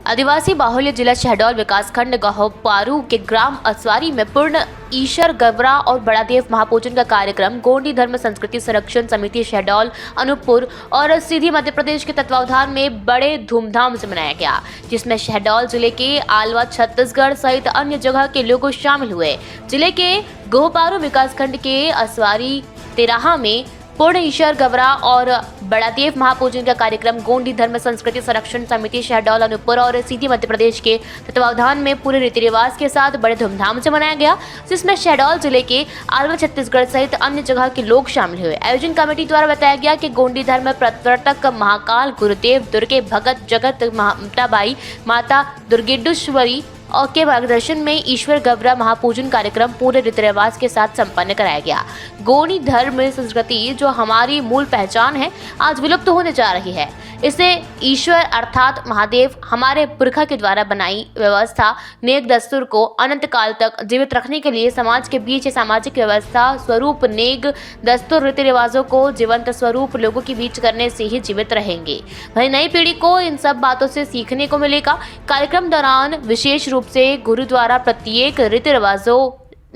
आदिवासी बाहुल्य जिला शहडोल विकासखंड गहोपारू के ग्राम असवारी में पूर्ण ईश्वर गवरा और बड़ादेव महापूजन का कार्यक्रम गोंडी धर्म संस्कृति संरक्षण समिति शहडोल अनूपपुर और सीधी मध्य प्रदेश के तत्वावधान में बड़े धूमधाम से मनाया गया, जिसमें शहडोल जिले के आलवा छत्तीसगढ़ सहित अन्य जगह के लोग शामिल हुए। जिले के गहोपारू विकासखंड के असवारी तेराहा में पूर्ण ईश्वर गवरा और बड़ादेव महापूजन का कार्यक्रम गोंडी धर्म संस्कृति संरक्षण समिति शहडोल अनूपपुर और सीधी मध्य प्रदेश के तत्वावधान में पूरे रीति रिवाज के साथ बड़े धूमधाम से मनाया गया, जिसमें शहडोल जिले के आलवा छत्तीसगढ़ सहित अन्य जगह के लोग शामिल हुए। आयोजन कमेटी द्वारा बताया गया कि गोंडी धर्म प्रवर्तक महाकाल गुरुदेव दुर्गे भगत जगत माताबाई माता दुर्गेडुश्वरी और के मार्गदर्शन में ईश्वर गवरा महापूजन कार्यक्रम पूरे रीति रिवाज के साथ संपन्न कराया गया। गोंडी धर्म संस्कृति जो हमारी मूल पहचान है, आज विलुप्त होने जा रही है। इसे ईश्वर अर्थात महादेव हमारे पुरखा के द्वारा बनाई व्यवस्था नेक दस्तूर को अनंत काल तक जीवित रखने के लिए समाज के बीच सामाजिक व्यवस्था स्वरूप नेक दस्तूर रीति रिवाजों को जीवंत स्वरूप लोगों के बीच करने से ही जीवित रहेंगे। वहीं नई पीढ़ी को इन सब बातों से सीखने को मिलेगा। कार्यक्रम दौरान विशेष रूप से गुरु द्वारा प्रत्येक रीति रिवाजों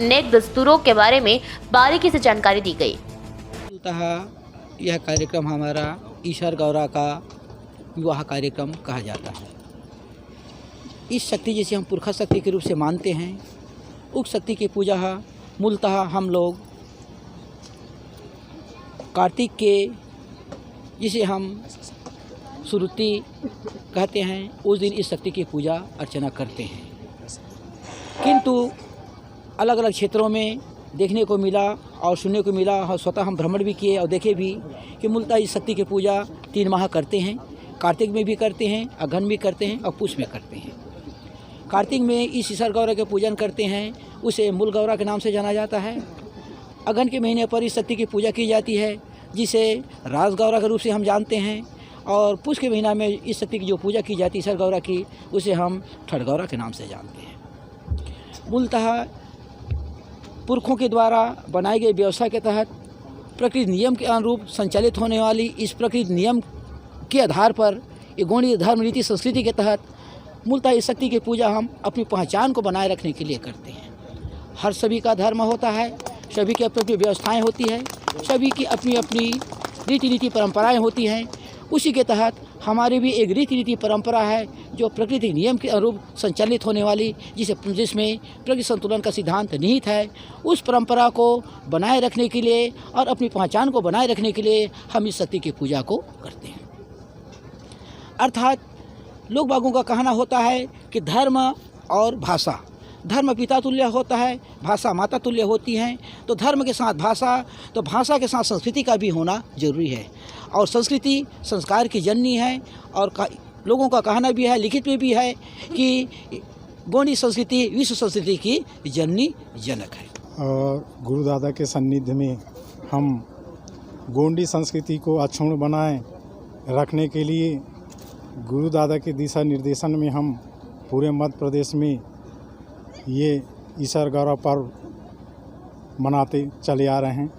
नेक दस्तूरों के बारे में बारीकी से जानकारी दी गई। यह कार्यक्रम हमारा ईश्वर गौरा का विवाह कार्यक्रम कहा जाता है। इस शक्ति जिसे हम पुरखा शक्ति के रूप से मानते हैं, उस शक्ति की पूजा मूलतः हम लोग कार्तिक के जिसे हम सुरुति कहते हैं, उस दिन इस शक्ति की पूजा अर्चना करते हैं। किंतु अलग अलग क्षेत्रों में देखने को मिला और सुनने को मिला, और स्वतः हम भ्रमण भी किए और देखे भी कि मूलतः इस शक्ति की पूजा 3 माह करते हैं। कार्तिक में भी करते हैं, अगहन भी करते हैं और पुष में करते हैं। कार्तिक में इस ईश्वर गौरा के पूजन करते हैं, उसे मूल गौरा के नाम से जाना जाता है। अगहन के महीने पर इस शक्ति की पूजा की जाती है, जिसे राज गौरा के रूप से हम जानते हैं। और पुष के महीना में इस शक्ति की जो पूजा की जाती है ईश्वर गौरा की, उसे हम ठठ गौरा के नाम से जानते हैं। मूलतः पुरखों के द्वारा बनाए गए व्यवस्था के तहत प्रकृति नियम के अनुरूप संचालित होने वाली इस प्रकृति नियम के आधार पर ये गोंडी धर्म रीति संस्कृति के तहत मूलतः इस शक्ति की पूजा हम अपनी पहचान को बनाए रखने के लिए करते हैं। हर सभी का धर्म होता है, सभी की अपनी अपनी व्यवस्थाएँ होती हैं, सभी की अपनी अपनी रीति परंपराएँ होती हैं। उसी के तहत हमारी भी एक रीति परंपरा है जो प्रकृति नियम के अनुरूप संचालित होने वाली, जिसमें प्रकृति संतुलन का सिद्धांत निहित है। उस परंपरा को बनाए रखने के लिए और अपनी पहचान को बनाए रखने के लिए हम इस शक्ति की पूजा को करते हैं। अर्थात लोग बागों का कहना होता है कि धर्म और भाषा, धर्म पिता तुल्य होता है, भाषा माता तुल्य होती हैं। तो धर्म के साथ भाषा, तो भाषा के साथ संस्कृति का भी होना जरूरी है। और संस्कृति संस्कार की जननी है। और लोगों का कहना भी है, लिखित में भी है कि गोंडी संस्कृति विश्व संस्कृति की जननी जनक है। और गुरु दादा के सान्निध्य में हम गोंडी संस्कृति को अक्षुण्ण बनाए रखने के लिए गुरु दादा के दिशा निर्देशन में हम पूरे मध्य प्रदेश में ये ईश्वर गौरा पर्व मनाते चले आ रहे हैं।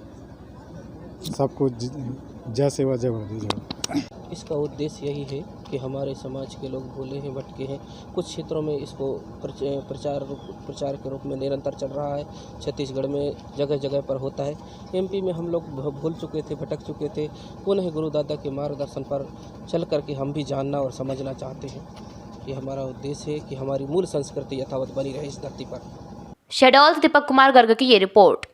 सबको जय सेवा जय वर्दी। इसका उद्देश्य यही है कि हमारे समाज के लोग भूले हैं, भटके हैं। कुछ क्षेत्रों में इसको प्रचार के रूप में निरंतर चल रहा है। छत्तीसगढ़ में जगह जगह पर होता है। एमपी में हम लोग भूल चुके थे, भटक चुके थे। पुनः गुरु दादा के मार्गदर्शन पर चल करके हम भी जानना और समझना चाहते हैं। ये हमारा उद्देश्य है कि हमारी मूल संस्कृति यथावत बनी रहे इस धरती पर। शहडोल से दीपक कुमार गर्ग की ये रिपोर्ट।